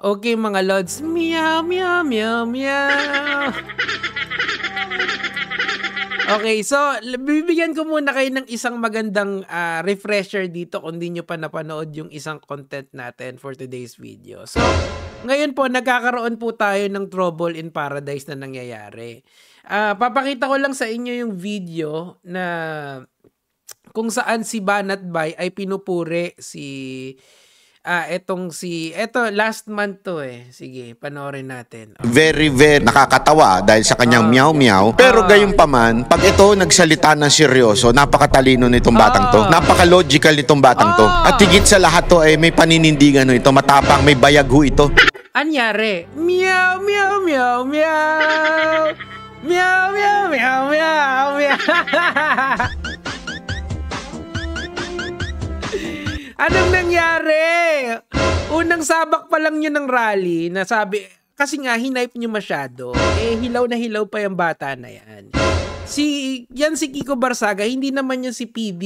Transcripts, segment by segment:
Okay mga lods, meow, meow, meow, meow. Okay, so bibigyan ko muna kayo ng isang magandang refresher dito kung di nyo pa napanood yung isang content natin for today's video. So, ngayon po, nagkakaroon po tayo ng trouble in paradise na nangyayari. Papakita ko lang sa inyo yung video na kung saan si Banat Bay ay pinupuri eto last month to Sige, panoorin natin. Very nakakatawa dahil sa kanyang meow-meow. Pero gayunpaman, pag ito nagsalita ng seryoso, napakatalino nitong batang to. Napaka-logical nitong batang to. At higit sa lahat to ay may paninindigan ito, matapang, may bayag ho ito. Anyari? Meow, meow, meow, meow. Meow, meow, meow, meow, meow. Anong nangyari? Unang sabak pa lang yun ng rally na sabi, kasi nga hinipe nyo masyado, hilaw na hilaw pa yung bata na yan. Si Kiko Barsaga, hindi naman yan si PB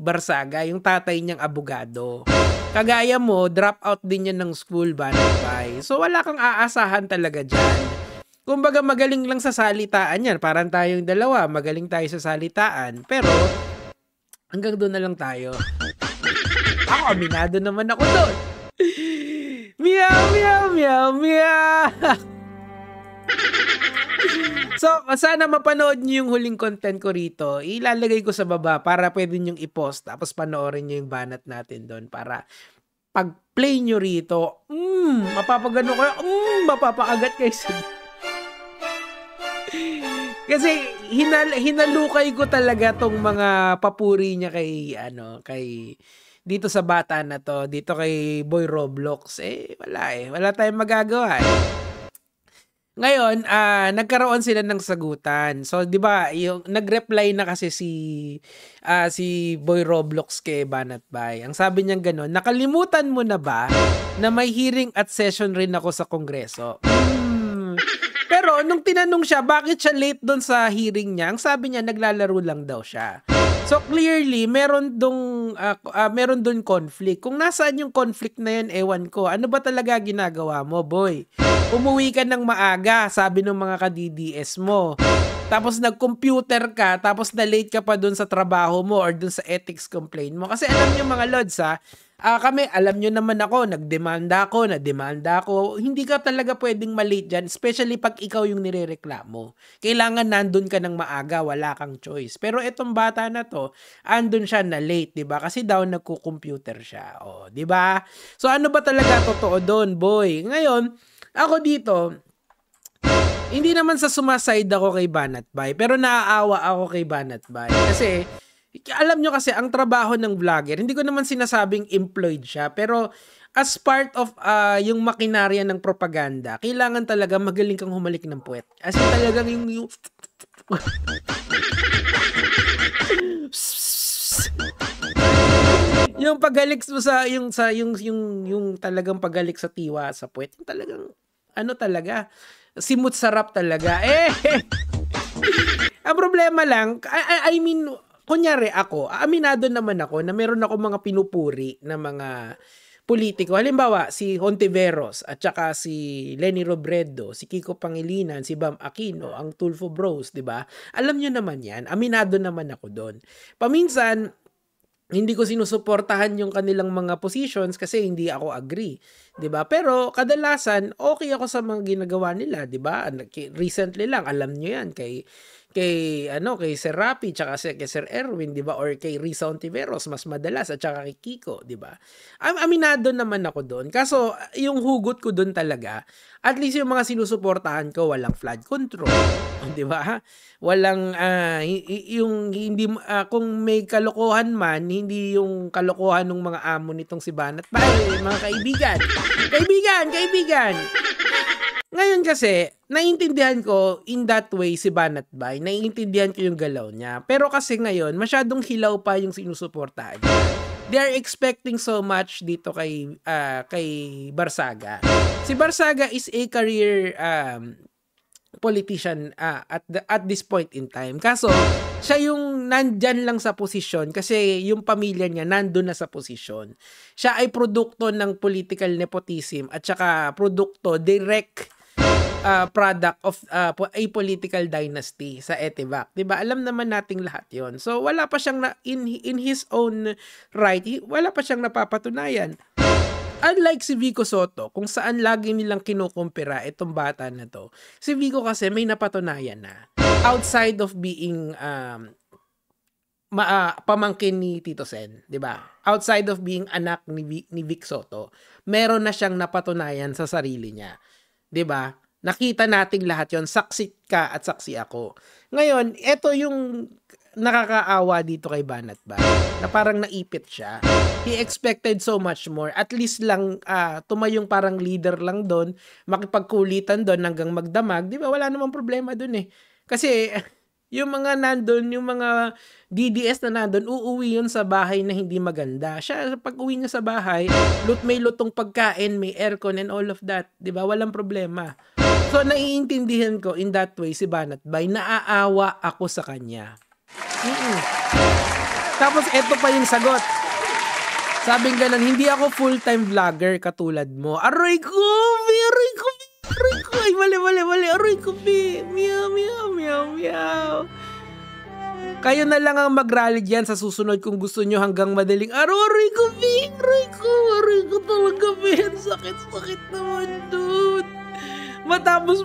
Barsaga, yung tatay niyang abogado. Kagaya mo, drop out din yan ng school, Banat Bay. So wala kang aasahan talaga dyan. Kumbaga magaling lang sa salitaan yan. Parang tayong dalawa, magaling tayo sa salitaan. Pero hanggang doon na lang tayo. Ako, aminado naman ako doon. Meow, meow, meow, meow. So, sana mapanood niyo yung huling content ko rito. Ilalagay ko sa baba para pwede niyong i-post. Tapos panoorin niyo yung banat natin doon para pag-play niyo rito, mapapagano kayo, mapapakagat kayo sa... Kasi hinalukay ko talaga tong mga papuri niya kay dito sa bata na to, dito kay Boy Roblox. Wala tayong magagawa. Ngayon, nagkaroon sila ng sagutan. So, 'di ba, yung nag-reply na kasi si Boy Roblox kay Banat Bay. Ang sabi niya gano'n, nakalimutan mo na ba na may hearing at session rin ako sa Kongreso? Pero nung tinanong siya bakit siya late doon sa hearing niya, ang sabi niya naglalaro lang daw siya. So clearly, meron doon conflict. Kung nasaan yung conflict na yun, ewan ko. Ano ba talaga ginagawa mo, boy? Umuwi ka ng maaga, sabi ng mga ka-DDS mo. Tapos nag-computer ka, tapos na-late ka pa doon sa trabaho mo or doon sa ethics complaint mo. Kasi alam niyo mga lods kami, alam nyo naman ako, nademanda ako. Hindi ka talaga pwedeng malate dyan, especially pag ikaw yung nirereklamo. Kailangan nandun ka ng maaga, wala kang choice. Pero etong bata na to, andun siya na late, diba? Kasi daw nagko-computer siya. Diba? So ano ba talaga totoo doon, boy? Ngayon, ako dito, hindi naman sa sumaside ako kay Banat Bay, pero naaawa ako kay Banat Bay. Kasi, alam nyo kasi, ang trabaho ng vlogger, hindi ko naman sinasabing employed siya, pero as part of yung makinarya ng propaganda, kailangan talaga magaling kang humalik ng puwet. As in talagang yung yung paghalik mo yung talagang paghalik sa tiwa sa puwet, yung talagang talaga, simut sarap talaga. Ang problema lang, I mean, kunyari ako, aminado naman ako na meron ako mga pinupuri na mga politiko. Halimbawa, si Hontiveros at saka si Leni Robredo, si Kiko Pangilinan, si Bam Aquino, ang Tulfo Bros, di ba? Alam nyo naman yan. Aminado naman ako doon. Paminsan, hindi ko sinusuportahan yung kanilang mga positions kasi hindi ako agree, 'di ba? Pero kadalasan okay ako sa mga ginagawa nila, 'di ba? Recently lang, alam niyo 'yan kay Sir Rapi tsaka kay Sir Erwin, 'di ba? Or kay Risa Ontiveros mas madalas at tsaka kay Kiko, 'di ba? Aminado naman ako doon. Kaso yung hugot ko doon talaga, at least yung mga sinusuportahan ko walang flood control, 'di ba? Walang yung hindi kung may kalokohan man, hindi yung kalokohan ng mga amo nitong si Banat Bay, mga kaibigan. Kaibigan. Ngayon kasi, naiintindihan ko in that way si Banat Bay. Naiintindihan ko yung galaw niya. Pero kasi ngayon, masyadong hilaw pa yung sinusuportahan niya. They are expecting so much dito kay Barsaga. Si Barsaga is a career politician at this point in time. Kaso, siya yung nandyan lang sa posisyon kasi yung pamilya niya nandun na sa posisyon. Siya ay produkto ng political nepotism at saka produkto, direct product of a political dynasty sa Etivac. 'Di ba? Alam naman nating lahat 'yon. So wala pa siyang in his own right, wala pa siyang napapatunayan. Unlike si Vico Soto, kung saan lagi nilang kinukumpira itong bata na to, si Vico kasi may napatunayan na. Outside of being pamangkin ni Tito Sen, 'di ba? Outside of being anak ni Vic Soto, meron na siyang napatunayan sa sarili niya. 'Di ba? Nakita nating lahat 'yon, saksi ka at saksi ako. Ngayon, ito yung nakakaawa dito kay Banat Bay, na parang naipit siya. He expected so much more. At least lang tumayong parang leader lang doon, makipagkulitan doon hanggang magdamag. 'Di ba? Wala namang problema doon eh. Kasi yung mga nandun, yung mga DDS na nandun, uuwi yun sa bahay na hindi maganda. Siya, pag uwi niya sa bahay, may lutong pagkain, may aircon and all of that. 'Di ba? Walang problema. So, naiintindihan ko in that way si Banat Bay, naaawa ako sa kanya. Tapos, eto pa yung sagot. Sabing ganun, hindi ako full-time vlogger katulad mo. Aray ko! Aray ko! Aray ko! Ay, mali! Aray ko! Meow. Kayo na lang ang mag-rally dyan sa susunod kung gusto nyo hanggang madaling araw. Aray ko talaga, Ang sakit naman, dude. Matapos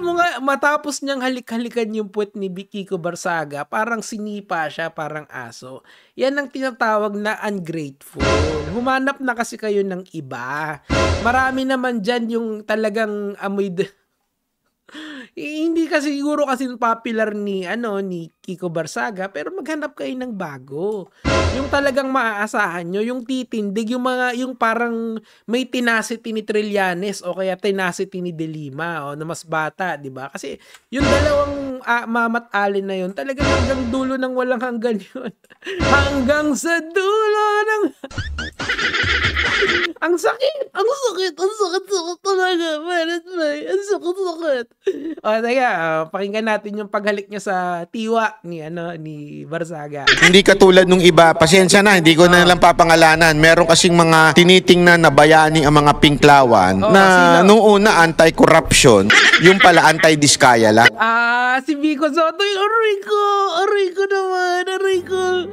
niyang halik-halikan yung puwet ni Kiko Barsaga, parang sinipa siya, parang aso. Yan ang tinatawag na ungrateful. Humanap na kasi kayo ng iba. Marami naman dyan yung talagang amoy hindi kasi siguro kasi popular ni Kiko Barsaga, pero maghanap kayo ng bago. Yung talagang maaasahan nyo, yung titindig, yung parang may tenacity ni Trillanes o kaya tenacity ni De Lima na mas bata, 'di ba? Kasi yung dalawang Mamat Allen na yun, talagang hanggang dulo ng walang hanggan yun. Hanggang sa dulo ng Ang sakit talaga, Banat Bay. Ang sakit. Teka, pakinggan natin yung paghalik niya sa tiwa ni Barsaga. Hindi katulad nung iba, pasensya na, hindi ko na lang papangalanan. Meron kasing mga tinitingnan na bayani ang mga Pinklawan na nung una anti-corruption, yung pala anti-diskaya lang. Si Vico Soto, aray ko naman, aray ko.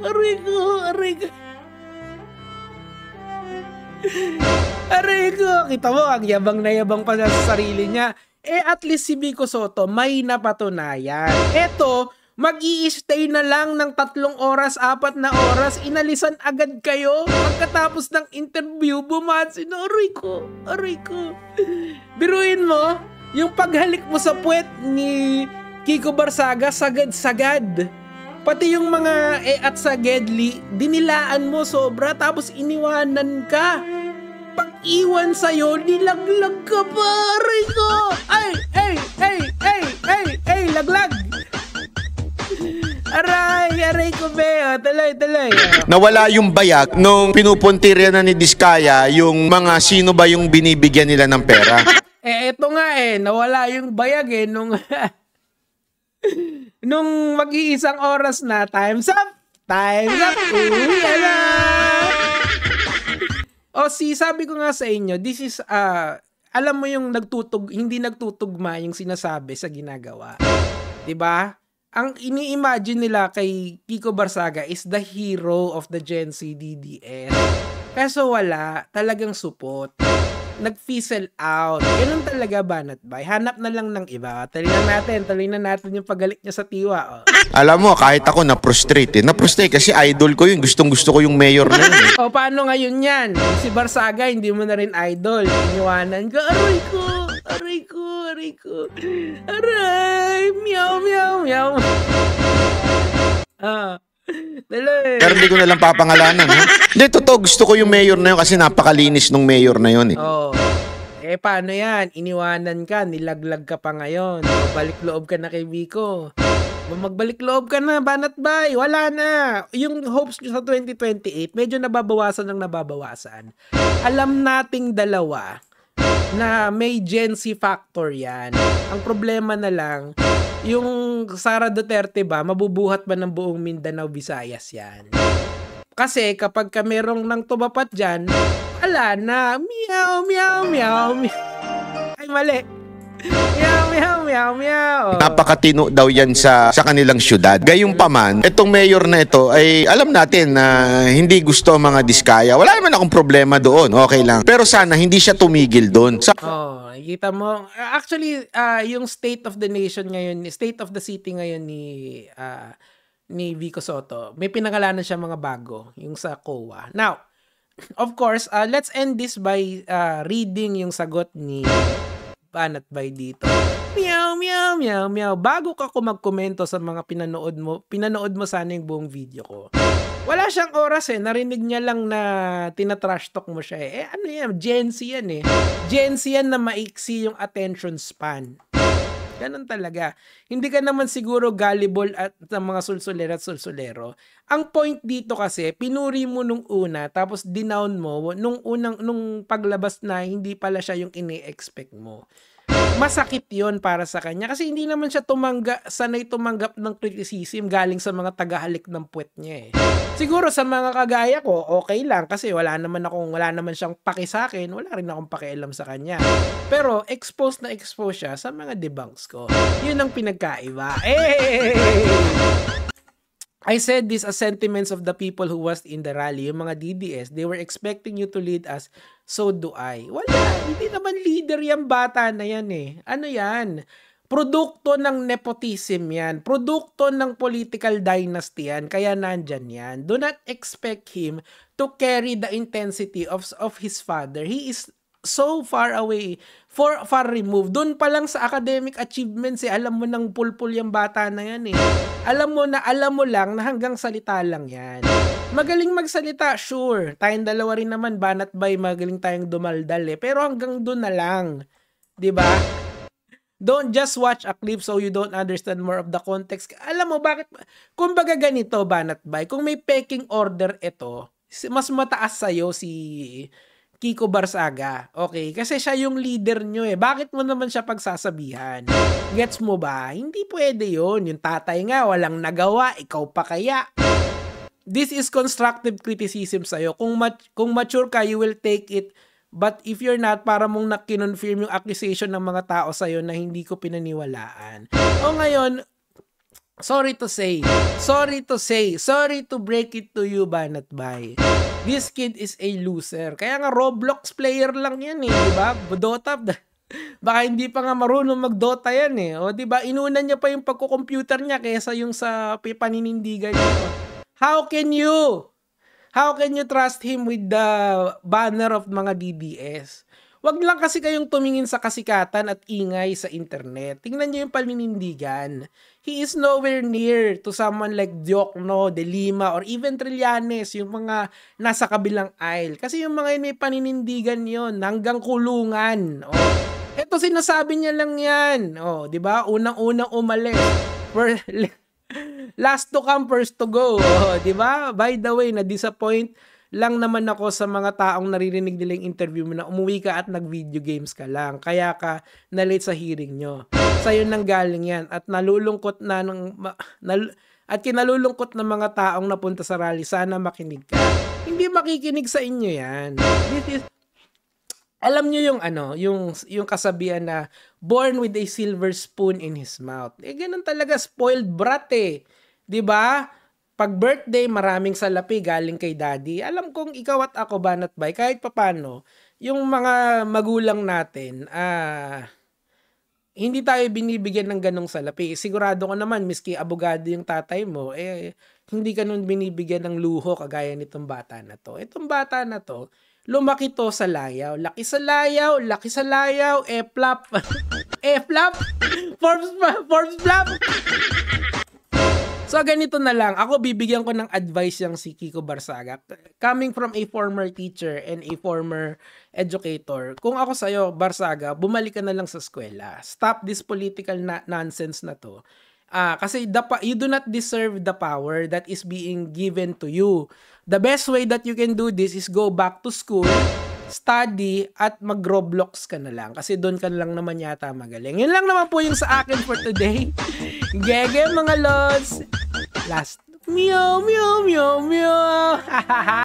Aray ko, kita mo, ang yabang na yabang pa sa sarili niya. At least si Vico Soto may napatunayan. Eto, mag-i-stay na lang ng 3 oras, 4 na oras, inalisan agad kayo. Pagkatapos ng interview, bumansin, aray ko. Biruin mo, yung paghalik mo sa puwet ni Kiko Barsaga, sagad-sagad. Pati yung mga at sa Gedli, dinilaan mo sobra, tapos iniwanan ka. Pag-iwan sa'yo, nilaglag ka pa, aray ko! Ay, laglag! Aray ko, be. Tuloy. Nawala yung bayag nung pinupuntirya na ni Diskaya yung mga sino ba yung binibigyan nila ng pera. Eto nga nawala yung bayag nung nung mag-iisang oras na, time's up! Uwi na! Sabi ko nga sa inyo, this is, alam mo yung hindi nagtutugma yung sinasabi sa ginagawa. 'Di ba? Ang ini-imagine nila kay Kiko Barsaga is the hero of the Gen Z DDS. Kaso wala, talagang supot. Nag-fizzle out. Ganun talaga, Banat Bay. Hanap na lang ng iba. Tuloy na natin yung paghalik niya sa tiwa. Alam mo, kahit ako na-frustrate. Na-frustrate kasi idol ko yun. Gustong-gusto ko yung mayor na yun. Paano ngayon yan? Si Barsaga, hindi mo na rin idol. Iniwanan ka. Aray ko. Meow. Dali. Pero hindi ko na lang papangalanan. Hindi, totoo. Gusto ko yung mayor na yun kasi napakalinis nung mayor na yun. Paano yan? Iniwanan ka, nilaglag ka pa ngayon. Balik loob ka na kay Vico. Magbalik loob ka na, Banat Bay. Wala na. Yung hopes nyo sa 2028, medyo nababawasan. Alam nating dalawa na may Gen Z factor yan. Ang problema na lang, yung Sara Duterte ba, mabubuhat ba ng buong Mindanao, Visayas yan? Kasi kapag ka merong nang tumapat dyan, wala na. Meow, meow, meow, meow. Ay, mali. Meow, meow, meow, meow. Napakatino daw yan sa kanilang syudad. Gayunpaman, itong mayor na ito ay alam natin na hindi gusto ang mga diskaya. Wala naman akong problema doon. Okay lang. Pero sana hindi siya tumigil doon. Kita mo. Actually, yung state of the nation ngayon, state of the city ngayon ni Vico Soto, may pinangalanan siya mga bago, yung sa COA. Now, of course, let's end this by reading yung sagot ni Banat Bay dito. Meow, meow, meow, meow. Bago ka magkomento sa mga pinanood mo sana yung buong video ko. Wala siyang oras narinig niya lang na tinatrash talk mo siya ano yan, Gen Z yan Gen Z yan na maiksi yung attention span. Ganun talaga. Hindi ka naman siguro gullible at ng mga sulsulero at sulsulero. Ang point dito kasi, pinuri mo nung una, tapos dinown mo nung paglabas na hindi pala siya yung ini-expect mo. Masakit yon para sa kanya kasi hindi naman siya sanay tumanggap ng criticism galing sa mga tagahalik ng puwet niya Siguro sa mga kagaya ko, okay lang kasi wala naman siyang paki sa akin, wala rin akong pakialam sa kanya. Pero expose siya sa mga debunks ko. Yun ang pinagkaiba. I said this as sentiments of the people who was in the rally, yung mga DDS, they were expecting you to lead us, so do I. Wala, hindi naman leader yung bata na yan Ano yan? Produkto ng nepotism yan. Produkto ng political dynasty yan. Kaya nandyan yan. Do not expect him to carry the intensity of his father. He is so far away, far removed. Doon pa lang sa academic achievements alam mo nang pulpul yung bata na yan Alam mo lang na hanggang salita lang yan. Magaling magsalita, sure. Tayong dalawa rin naman, Banat Bay, magaling tayong dumaldal Pero hanggang doon na lang. 'Di ba? Don't just watch a clip so you don't understand more of the context. Alam mo bakit? Kumbaga ganito, Banat Bay, kung may peking order ito, mas mataas sa'yo si Kiko Barsaga. Okay? Kasi siya yung leader nyo Bakit mo naman siya pagsasabihan? Gets mo ba? Hindi pwede yun. Yung tatay nga, walang nagawa. Ikaw pa kaya? This is constructive criticism sa'yo. Kung mature ka, you will take it. But if you're not, para mong nakinonfirm yung accusation ng mga tao sa'yo na hindi ko pinaniwalaan. O ngayon, sorry to break it to you, Banat Bay. This kid is a loser. Kaya nga Roblox player lang yan di ba? Dota. Baka hindi pa nga marunong mag-Dota yan O di ba? Inunan niya pa yung pagko-computer niya kaysa yung sa paninindigan niya. How can you trust him with the banner of mga DDS? Wag lang kasi kayong tumingin sa kasikatan at ingay sa internet. Tingnan niyo yung paninindigan. He is nowhere near to someone like Diokno, De Lima, or even Trillanes, yung mga nasa kabilang aisle. Kasi yung mga may paninindigan yon hanggang kulungan. Eto sinasabi niya lang yan. Di ba? Unang-unang umalis. Last to come, first to go. Di ba? By the way, na-disappoint lang naman ako sa mga taong naririnig nila yung interview mo na umuwi ka at nag-video games ka lang. Kaya ka na-late sa hearing nyo. Sa'yo nang galing yan. At kinalulungkot ng mga taong napunta sa rally. Sana makinig ka. Hindi makikinig sa inyo yan. Alam nyo yung kasabihan na born with a silver spoon in his mouth. Ganun talaga, spoiled brat 'Di ba? Pag birthday, maraming salapi galing kay daddy. Alam kong ikaw at ako, Banat Bay, kahit papano, yung mga magulang natin, hindi tayo binibigyan ng ganong salapi. Sigurado ko naman, miski abogado yung tatay mo, hindi ka nun binibigyan ng luho kagaya nitong bata na to. Itong bata na to, lumaki to sa layaw. Laki sa layaw, flap. Flap? Forbes flap? So, ganito na lang. Ako, bibigyan ko ng advice yung si Kiko Barsaga. Coming from a former teacher and a former educator, kung ako sa'yo, Barsaga, bumalik ka na lang sa eskwela. Stop this political nonsense na to. Kasi you do not deserve the power that is being given to you. The best way that you can do this is go back to school study at mag-Roblox ka na lang kasi doon ka lang naman yata magaling. Yun lang naman po yung sa akin for today. Gege mga lods. Last. Meow, meow, meow, meow.